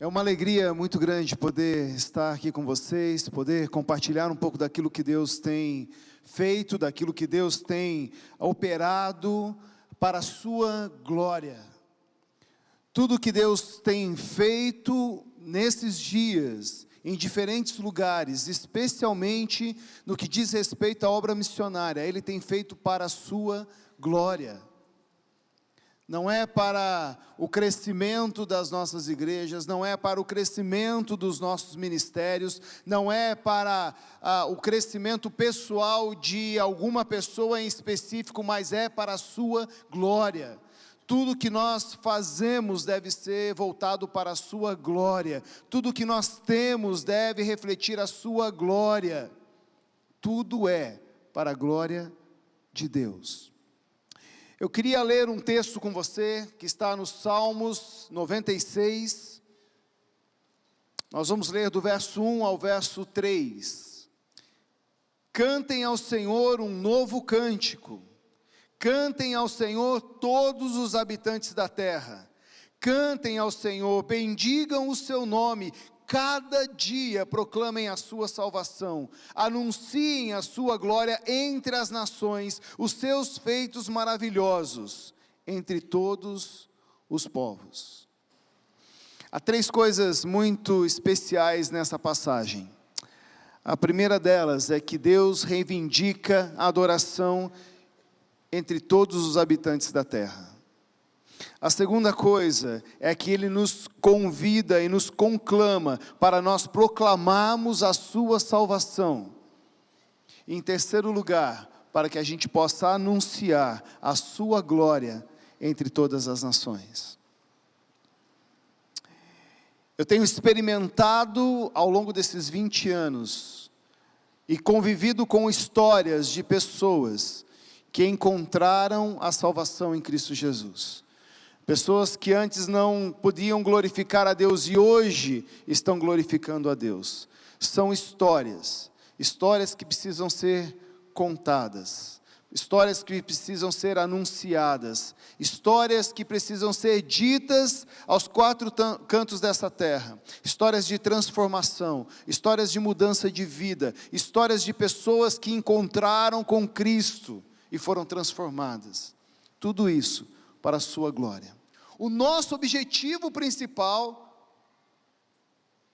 É uma alegria muito grande poder estar aqui com vocês, poder compartilhar um pouco daquilo que Deus tem feito, daquilo que Deus tem operado para a sua glória. Tudo que Deus tem feito nesses dias, em diferentes lugares, especialmente no que diz respeito à obra missionária, Ele tem feito para a sua glória. Não é para o crescimento das nossas igrejas, não é para o crescimento dos nossos ministérios, não é para o crescimento pessoal de alguma pessoa em específico, mas é para a sua glória. Tudo que nós fazemos deve ser voltado para a sua glória, tudo que nós temos deve refletir a sua glória, tudo é para a glória de Deus. Eu queria ler um texto com você, que está no Salmos 96, nós vamos ler do verso 1 ao verso 3. Cantem ao Senhor um novo cântico, cantem ao Senhor todos os habitantes da terra, cantem ao Senhor, bendigam o seu nome, cada dia proclamem a sua salvação, anunciem a sua glória entre as nações, os seus feitos maravilhosos, entre todos os povos. Há três coisas muito especiais nessa passagem. A primeira delas é que Deus reivindica a adoração entre todos os habitantes da terra. A segunda coisa é que Ele nos convida e nos conclama para nós proclamarmos a sua salvação. E em terceiro lugar, para que a gente possa anunciar a sua glória entre todas as nações. Eu tenho experimentado ao longo desses 20 anos e convivido com histórias de pessoas que encontraram a salvação em Cristo Jesus. Pessoas que antes não podiam glorificar a Deus e hoje estão glorificando a Deus. São histórias que precisam ser contadas, histórias que precisam ser anunciadas, histórias que precisam ser ditas aos quatro cantos dessa terra, histórias de transformação, histórias de mudança de vida, histórias de pessoas que encontraram com Cristo e foram transformadas. Tudo isso para a sua glória. O nosso objetivo principal,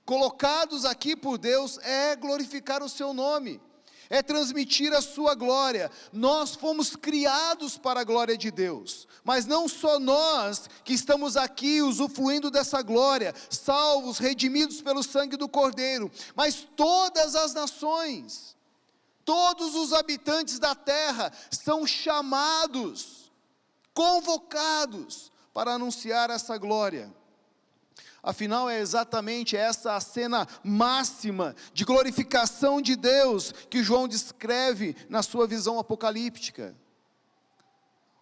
colocados aqui por Deus, é glorificar o seu nome, é transmitir a sua glória. Nós fomos criados para a glória de Deus, mas não só nós que estamos aqui usufruindo dessa glória, salvos, redimidos pelo sangue do Cordeiro, mas todas as nações, todos os habitantes da terra são chamados, convocados para anunciar essa glória. Afinal, é exatamente essa a cena máxima de glorificação de Deus que João descreve na sua visão apocalíptica.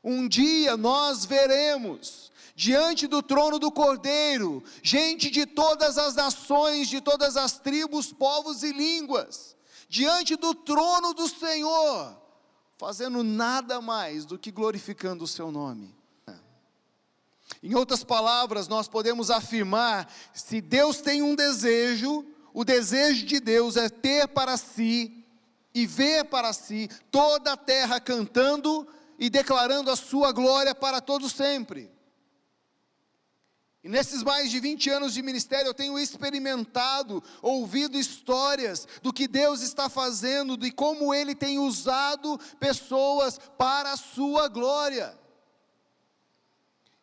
Um dia nós veremos, diante do trono do Cordeiro, gente de todas as nações, de todas as tribos, povos e línguas, diante do trono do Senhor, fazendo nada mais do que glorificando o seu nome. Em outras palavras, nós podemos afirmar, se Deus tem um desejo, o desejo de Deus é ter para si e ver para si toda a terra cantando e declarando a sua glória para todos sempre. E nesses mais de 20 anos de ministério, eu tenho experimentado, ouvido histórias do que Deus está fazendo, de como Ele tem usado pessoas para a sua glória.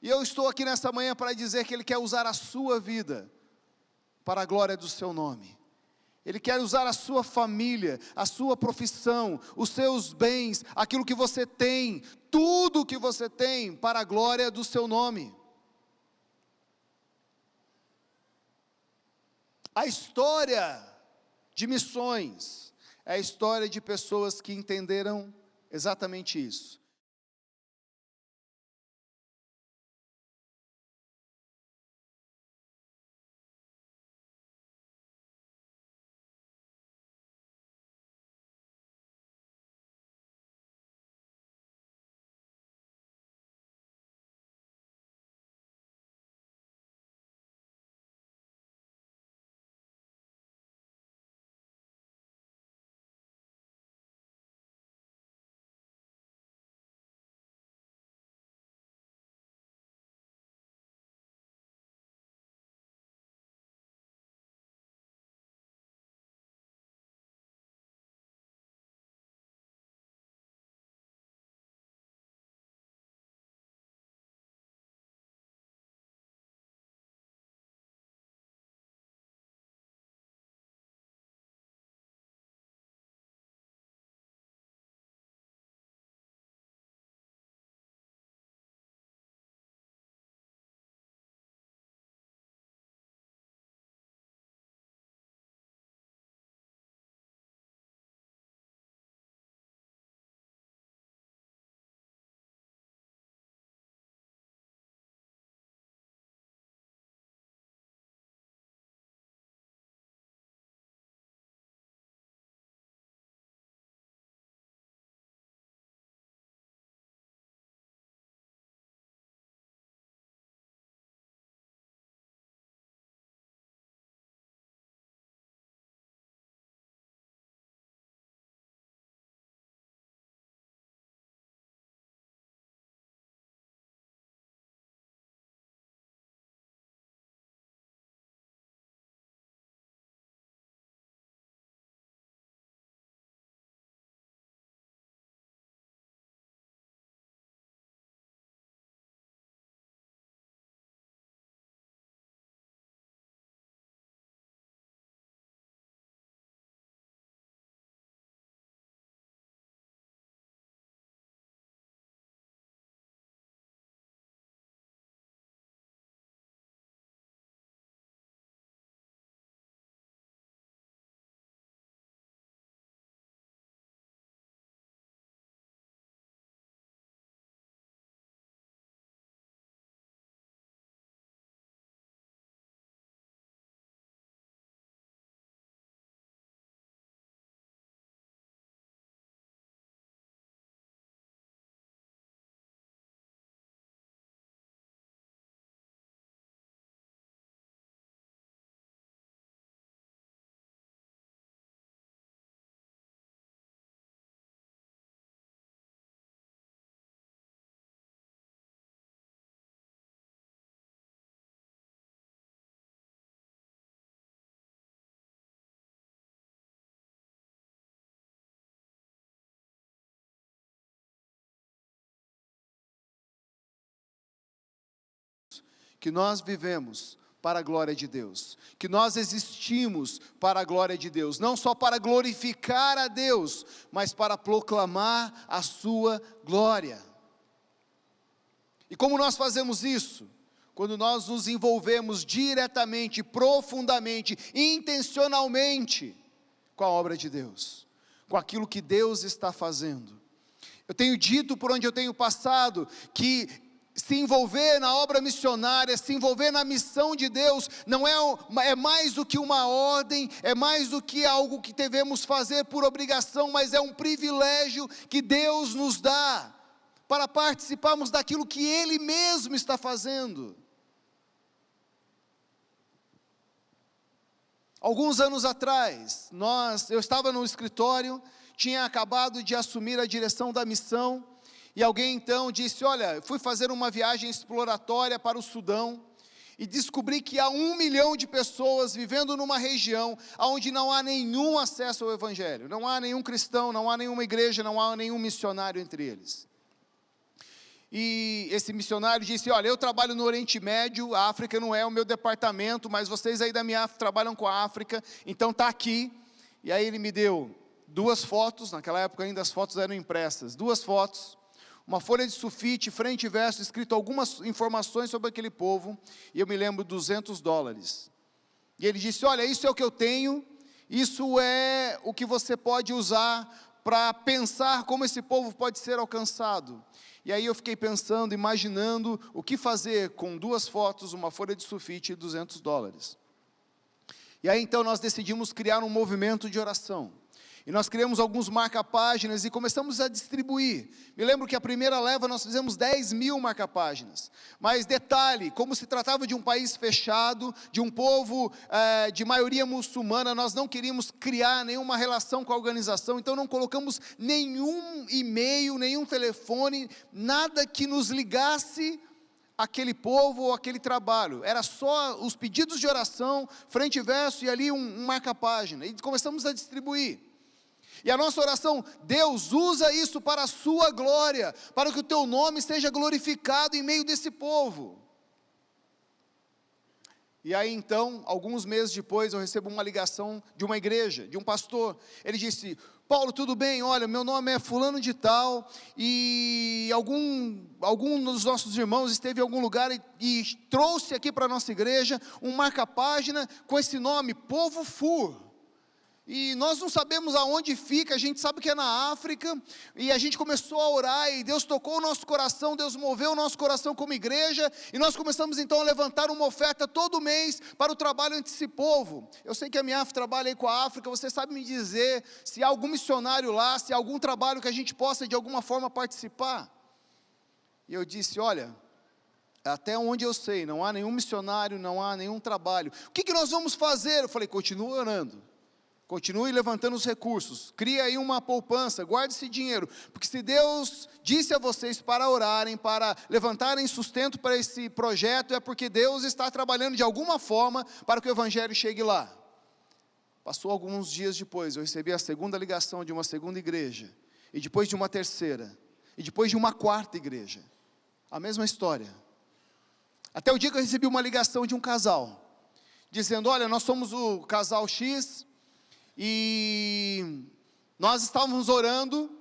E eu estou aqui nessa manhã para dizer que Ele quer usar a sua vida para a glória do seu nome. Ele quer usar a sua família, a sua profissão, os seus bens, aquilo que você tem, tudo que você tem para a glória do seu nome. A história de missões é a história de pessoas que entenderam exatamente isso. que nós vivemos para a glória de Deus, que nós existimos para a glória de Deus, não só para glorificar a Deus, mas para proclamar a sua glória. E como nós fazemos isso? Quando nós nos envolvemos diretamente, profundamente, intencionalmente com a obra de Deus, com aquilo que Deus está fazendo. Eu tenho dito por onde eu tenho passado, que se envolver na obra missionária, se envolver na missão de Deus, não é mais do que uma ordem, é mais do que algo que devemos fazer por obrigação, mas é um privilégio que Deus nos dá, para participarmos daquilo que Ele mesmo está fazendo. Alguns anos atrás, eu estava no escritório, tinha acabado de assumir a direção da missão, e alguém então disse, olha, fui fazer uma viagem exploratória para o Sudão, e descobri que há 1 milhão de pessoas vivendo numa região, onde não há nenhum acesso ao Evangelho, não há nenhum cristão, não há nenhuma igreja, não há nenhum missionário entre eles. E esse missionário disse, olha, eu trabalho no Oriente Médio, a África não é o meu departamento, mas vocês aí da minha África trabalham com a África, então está aqui. E aí ele me deu 2 fotos, naquela época ainda as fotos eram impressas, 2 fotos, uma folha de sulfite, frente e verso, escrito algumas informações sobre aquele povo, e eu me lembro $200. E ele disse, olha, isso é o que eu tenho, isso é o que você pode usar para pensar como esse povo pode ser alcançado. E aí eu fiquei pensando, imaginando o que fazer com 2 fotos, uma folha de sulfite e $200. E aí então nós decidimos criar um movimento de oração. E nós criamos alguns marca-páginas e começamos a distribuir. Me lembro que a primeira leva nós fizemos 10 mil marca-páginas. Mas detalhe, como se tratava de um país fechado, de um povo de maioria muçulmana, nós não queríamos criar nenhuma relação com a organização, então não colocamos nenhum e-mail, nenhum telefone, nada que nos ligasse aquele povo ou aquele trabalho. Era só os pedidos de oração, frente e verso e ali um marca-página. E começamos a distribuir. E a nossa oração, Deus, usa isso para a sua glória, para que o teu nome seja glorificado em meio desse povo. E aí então, alguns meses depois, eu recebo uma ligação de uma igreja, de um pastor. Ele disse, Paulo, tudo bem? Olha, meu nome é fulano de tal, e algum dos nossos irmãos esteve em algum lugar e trouxe aqui para a nossa igreja um marca-página com esse nome, Povo Fur. E nós não sabemos aonde fica, a gente sabe que é na África, e a gente começou a orar, e Deus tocou o nosso coração, Deus moveu o nosso coração como igreja, e nós começamos então a levantar uma oferta todo mês, para o trabalho entre esse povo. Eu sei que a minha trabalha aí com a África, você sabe me dizer, se há algum missionário lá, se há algum trabalho que a gente possa de alguma forma participar? E eu disse, olha, até onde eu sei, não há nenhum missionário, não há nenhum trabalho, o que nós vamos fazer? Eu falei, continua orando. Continue levantando os recursos, crie aí uma poupança, guarde esse dinheiro, porque se Deus disse a vocês para orarem, para levantarem sustento para esse projeto, é porque Deus está trabalhando de alguma forma para que o Evangelho chegue lá. Passou alguns dias depois, eu recebi a segunda ligação de uma segunda igreja, e depois de uma terceira, e depois de uma quarta igreja, a mesma história. Até o dia que eu recebi uma ligação de um casal, dizendo, olha, nós somos o casal X, e nós estávamos orando,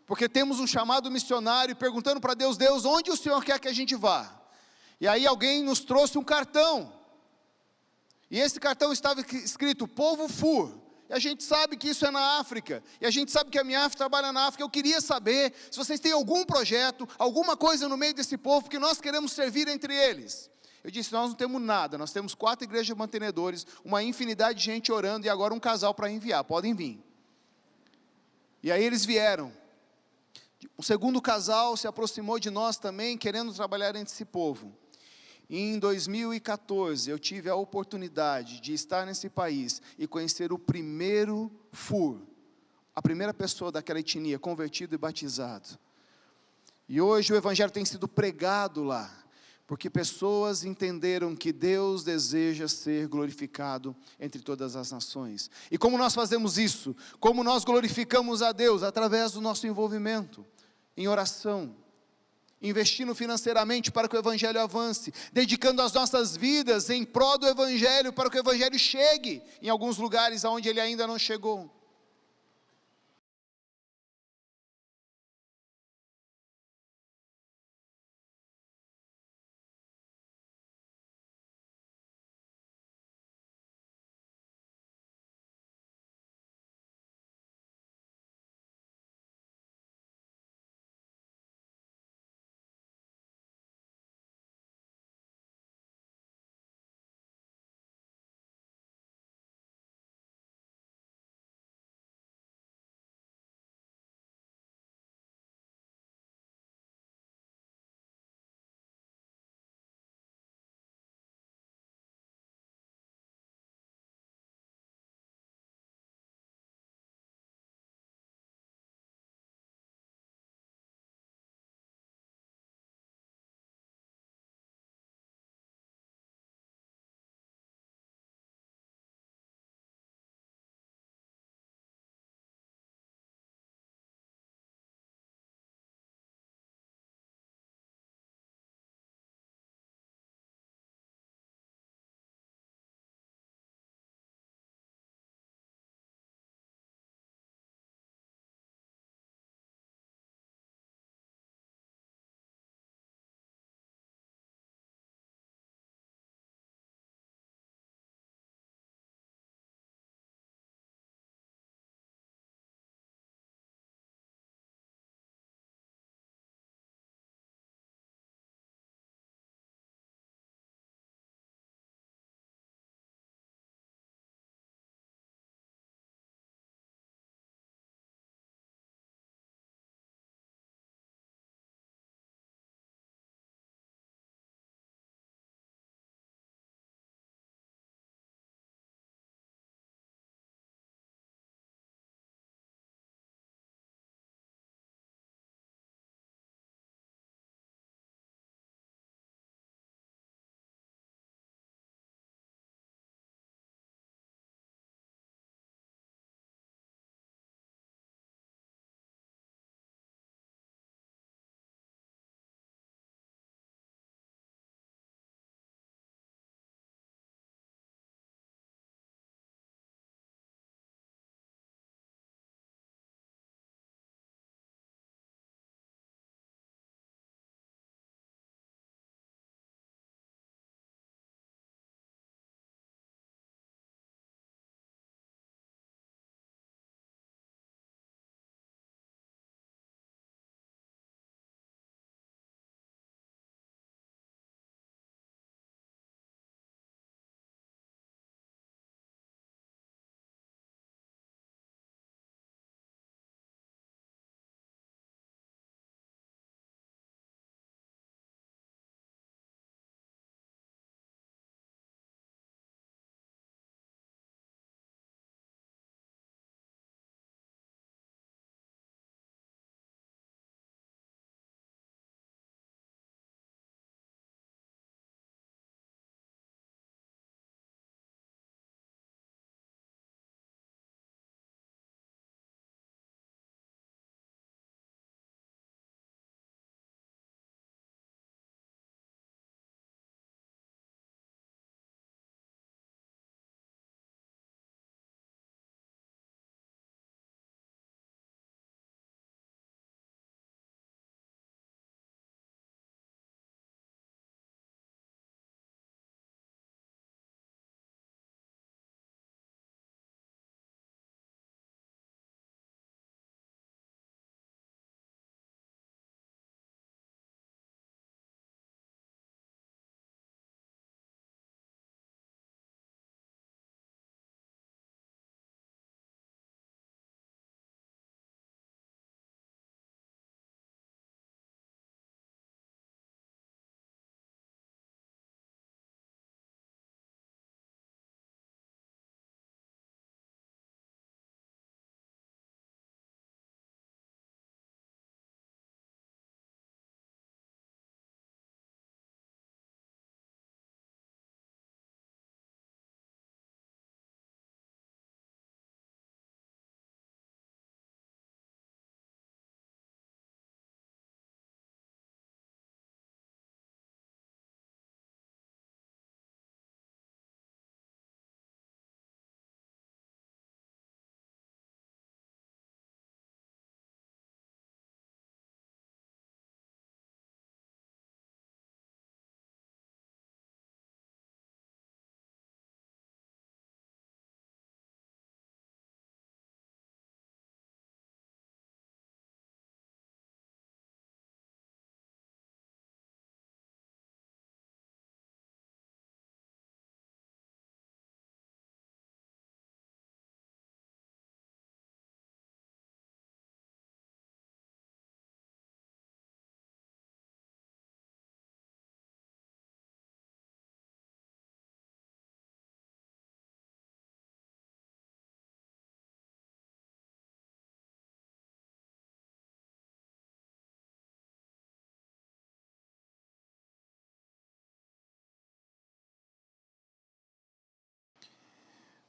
porque temos um chamado missionário, perguntando para Deus, Deus, onde o Senhor quer que a gente vá? E aí alguém nos trouxe um cartão, e esse cartão estava escrito, Povo Fur, e a gente sabe que isso é na África, e a gente sabe que a minha África trabalha na África. Eu queria saber se vocês têm algum projeto, alguma coisa no meio desse povo, porque nós queremos servir entre eles. Eu disse, nós não temos nada, nós temos 4 igrejas mantenedores, uma infinidade de gente orando, e agora um casal para enviar, podem vir. E aí eles vieram. O segundo casal se aproximou de nós também, querendo trabalhar entre esse povo. E em 2014, eu tive a oportunidade de estar nesse país, e conhecer o primeiro Fur, a primeira pessoa daquela etnia, convertido e batizado. E hoje o Evangelho tem sido pregado lá, porque pessoas entenderam que Deus deseja ser glorificado entre todas as nações. E como nós fazemos isso? Como nós glorificamos a Deus? Através do nosso envolvimento em oração, investindo financeiramente para que o Evangelho avance, dedicando as nossas vidas em prol do Evangelho, para que o Evangelho chegue em alguns lugares onde ele ainda não chegou.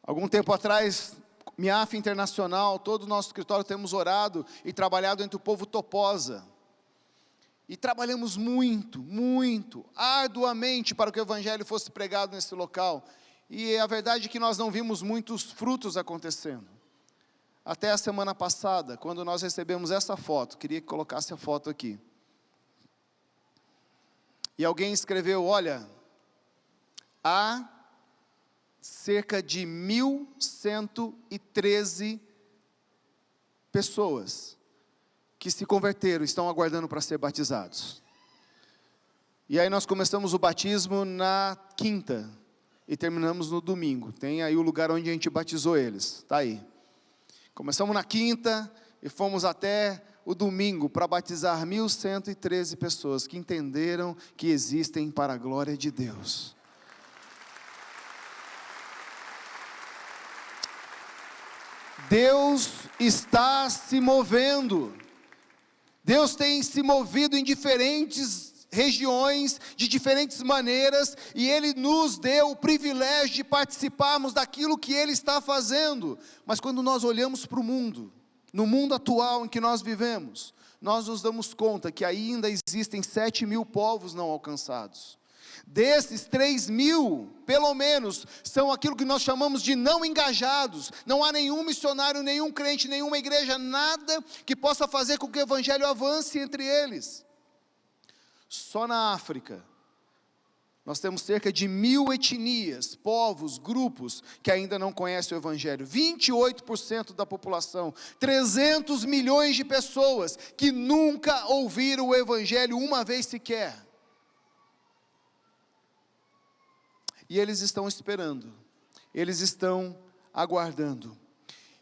Algum tempo atrás, MIAF Internacional, todo o nosso escritório temos orado e trabalhado entre o povo Toposa. E trabalhamos muito, arduamente para que o Evangelho fosse pregado nesse local. E a verdade é que nós não vimos muitos frutos acontecendo. Até a semana passada, quando nós recebemos essa foto, queria que colocasse a foto aqui. E alguém escreveu, olha, há cerca de 1.113 pessoas que se converteram, estão aguardando para ser batizados. E aí nós começamos o batismo na quinta, e terminamos no domingo. Tem aí o lugar onde a gente batizou eles, está aí. Começamos na quinta, e fomos até o domingo, para batizar 1.113 pessoas, que entenderam que existem para a glória de Deus. Deus está se movendo. Deus tem se movido em diferentes regiões, de diferentes maneiras, e Ele nos deu o privilégio de participarmos daquilo que Ele está fazendo. Mas quando nós olhamos para o mundo, no mundo atual em que nós vivemos, nós nos damos conta que ainda existem 7.000 povos não alcançados. Desses 3.000, pelo menos, são aquilo que nós chamamos de não engajados. Não há nenhum missionário, nenhum crente, nenhuma igreja, nada que possa fazer com que o Evangelho avance entre eles. Só na África, nós temos cerca de 1.000 etnias, povos, grupos, que ainda não conhecem o Evangelho. 28% da população, 300 milhões de pessoas, que nunca ouviram o Evangelho uma vez sequer. E eles estão esperando, eles estão aguardando.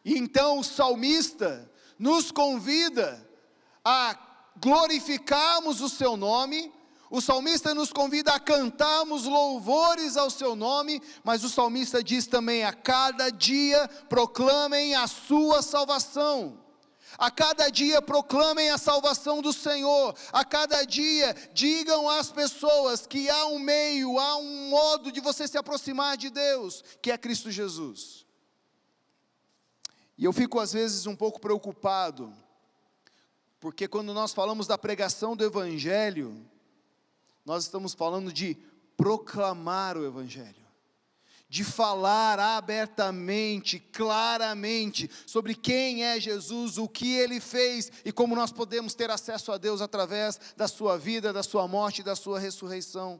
E então o salmista nos convida a glorificarmos o seu nome, o salmista nos convida a cantarmos louvores ao seu nome, mas o salmista diz também, a cada dia proclamem a sua salvação. A cada dia proclamem a salvação do Senhor, a cada dia digam às pessoas que há um meio, há um modo de você se aproximar de Deus, que é Cristo Jesus. E eu fico às vezes um pouco preocupado, porque quando nós falamos da pregação do Evangelho, nós estamos falando de proclamar o Evangelho, de falar abertamente, claramente, sobre quem é Jesus, o que Ele fez, e como nós podemos ter acesso a Deus através da sua vida, da sua morte e da sua ressurreição.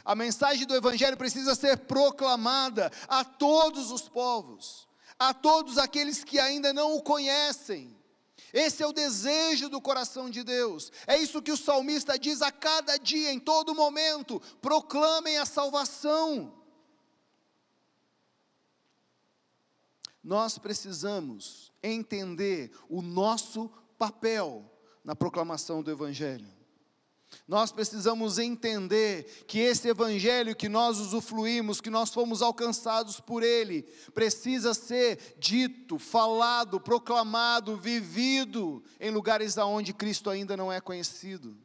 A mensagem do Evangelho precisa ser proclamada a todos os povos, a todos aqueles que ainda não o conhecem. Esse é o desejo do coração de Deus, é isso que o salmista diz a cada dia, em todo momento, proclamem a salvação. Nós precisamos entender o nosso papel na proclamação do Evangelho. Nós precisamos entender que esse Evangelho que nós usufruímos, que nós fomos alcançados por Ele, precisa ser dito, falado, proclamado, vivido, em lugares onde Cristo ainda não é conhecido.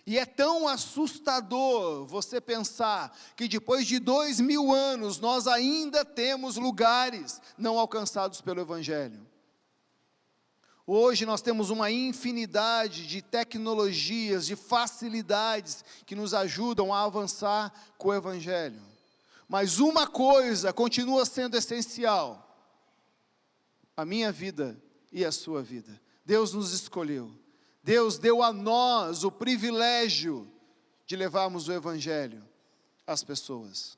E é tão assustador você pensar que depois de 2000 anos, nós ainda temos lugares não alcançados pelo Evangelho. Hoje nós temos uma infinidade de tecnologias, de facilidades que nos ajudam a avançar com o Evangelho. Mas uma coisa continua sendo essencial: a minha vida e a sua vida. Deus nos escolheu. Deus deu a nós o privilégio de levarmos o Evangelho às pessoas.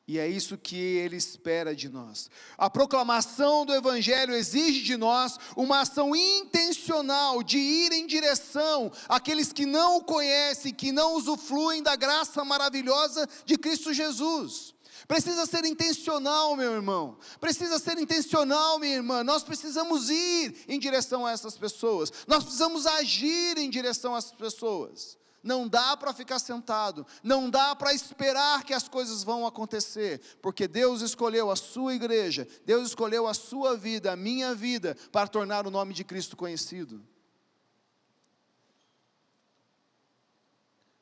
E é isso que Ele espera de nós. A proclamação do Evangelho exige de nós uma ação intencional de ir em direção àqueles que não o conhecem, que não usufruem da graça maravilhosa de Cristo Jesus. Precisa ser intencional, meu irmão, precisa ser intencional, minha irmã. Nós precisamos ir em direção a essas pessoas, nós precisamos agir em direção a essas pessoas. Não dá para ficar sentado, não dá para esperar que as coisas vão acontecer, porque Deus escolheu a sua igreja, Deus escolheu a sua vida, a minha vida, para tornar o nome de Cristo conhecido.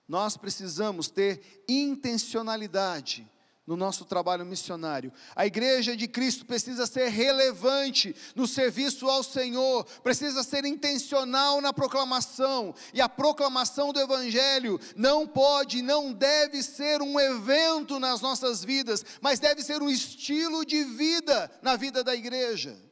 nós precisamos ter intencionalidade no nosso trabalho missionário. A igreja de Cristo precisa ser relevante no serviço ao Senhor, precisa ser intencional na proclamação, e a proclamação do Evangelho não pode, não deve ser um evento nas nossas vidas, mas deve ser um estilo de vida na vida da igreja.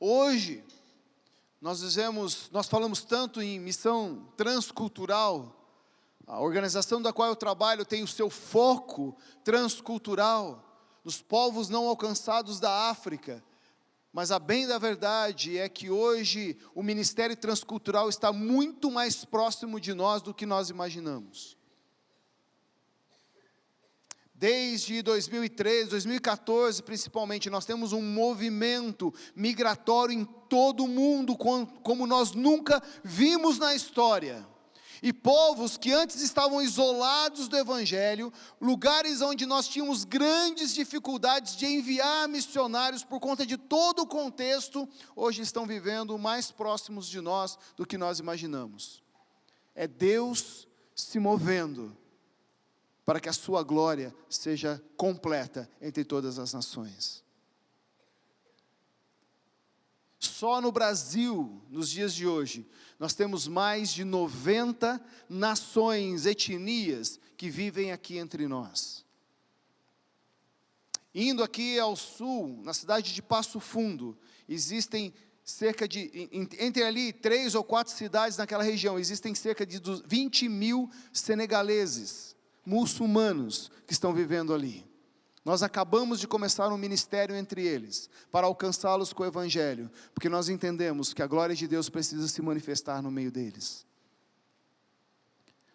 Hoje, nós falamos tanto em missão transcultural. A organização da qual eu trabalho tem o seu foco transcultural, nos povos não alcançados da África. Mas a bem da verdade é que hoje o ministério transcultural está muito mais próximo de nós do que nós imaginamos. Desde 2013, 2014 principalmente, nós temos um movimento migratório em todo o mundo, como nós nunca vimos na história. E povos que antes estavam isolados do Evangelho, lugares onde nós tínhamos grandes dificuldades de enviar missionários por conta de todo o contexto, hoje estão vivendo mais próximos de nós do que nós imaginamos. É Deus se movendo para que a sua glória seja completa entre todas as nações. Só no Brasil, nos dias de hoje, nós temos mais de 90 nações, etnias, que vivem aqui entre nós. Indo aqui ao sul, na cidade de Passo Fundo, existem cerca de, entre ali 3 ou 4 cidades naquela região, existem cerca de 20 mil senegaleses, muçulmanos, que estão vivendo ali. Nós acabamos de começar um ministério entre eles, para alcançá-los com o Evangelho, porque nós entendemos que a glória de Deus precisa se manifestar no meio deles.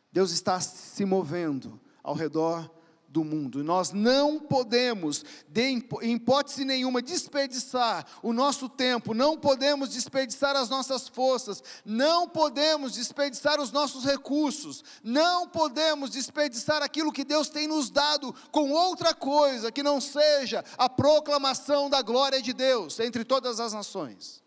Deus está se movendo ao redor do mundo, e nós não podemos, em hipótese nenhuma, desperdiçar o nosso tempo, não podemos desperdiçar as nossas forças, não podemos desperdiçar os nossos recursos, não podemos desperdiçar aquilo que Deus tem nos dado com outra coisa, que não seja a proclamação da glória de Deus, entre todas as nações.